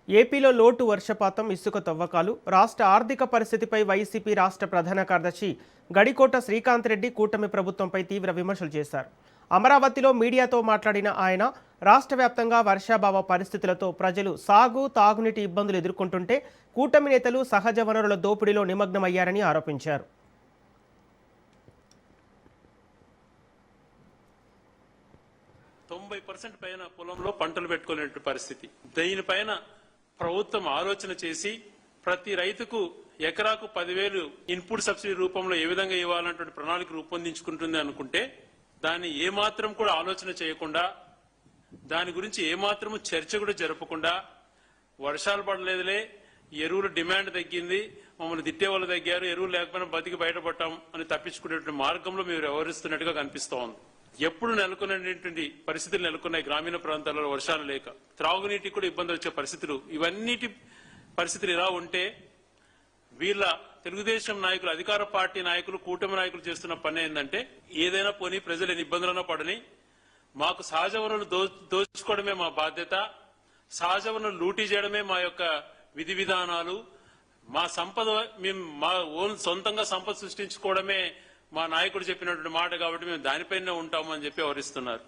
ఏపీలో లోటు వర్షపాతం, ఇసుక తవ్వకాలు, రాష్ట్ర ఆర్థిక పరిస్థితిపై వైసీపీ రాష్ట్ర ప్రధాన కార్యదర్శి గడికోట శ్రీకాంత్ రెడ్డి కూటమి ప్రభుత్వంపై తీవ్ర విమర్శలు చేశారు. అమరావతిలో మీడియాతో మాట్లాడిన ఆయన రాష్ట్ర వ్యాప్తంగా వర్షాభావ పరిస్థితులతో ప్రజలు సాగు, తాగునీటి ఇబ్బందులు ఎదుర్కొంటుంటే కూటమి నేతలు సహజ వనరుల దోపిడీలో నిమగ్నమయ్యారని ఆరోపించారు. 90% పైన పొలంలో పంటలు పెట్టుకోలేని పరిస్థితి. దీనిపైన ప్రభుత్వం ఆలోచన చేసి ప్రతి రైతుకు ఎకరాకు 10,000 ఇన్పుట్ సబ్సిడీ రూపంలో ఏ విధంగా ఇవ్వాలన్నటువంటి ప్రణాళిక రూపొందించుకుంటుంది అనుకుంటే దాన్ని ఏమాత్రం కూడా ఆలోచన చేయకుండా, దాని గురించి ఏమాత్రము చర్చ కూడా జరపకుండా, వర్షాలు పడలేదులే, ఎరువుల డిమాండ్ తగ్గింది, మమ్మల్ని తిట్టే వాళ్ళు తగ్గారు, ఎరువులు లేకపోయినా బతికి బయటపడ్డాం అని తప్పించుకునేటువంటి మార్గంలో మీరు వ్యవహరిస్తున్నట్టుగా కనిపిస్తూ ఉంది. ఎప్పుడు నెలకొనేటువంటి పరిస్థితులు నెలకొన్నాయి. గ్రామీణ ప్రాంతాలలో వర్షాలు లేక త్రాగునీటికి కూడా ఇబ్బందులు వచ్చే పరిస్థితులు. ఇవన్నిటి పరిస్థితులు ఇలా ఉంటే వీళ్ళ తెలుగుదేశం నాయకులు, అధికార పార్టీ నాయకులు, కూటమి నాయకులు చేస్తున్న పని ఏంటంటే ఏదైనా పోనీ ప్రజలు ఎన్ని ఇబ్బందులన్నా పడని, మాకు సహజ వనరులు దోచుకోవడమే మా బాధ్యత, సహజ వనరులు లూటీ చేయడమే మా యొక్క విధి విధానాలు, మా సంపద మేము మా ఓన్ సొంతంగా సంపద సృష్టించుకోవడమే మా నాయకుడు చెప్పినటువంటి మాట కాబట్టి మేము దానిపైనే ఉంటామని చెప్పి వివరిస్తున్నారు.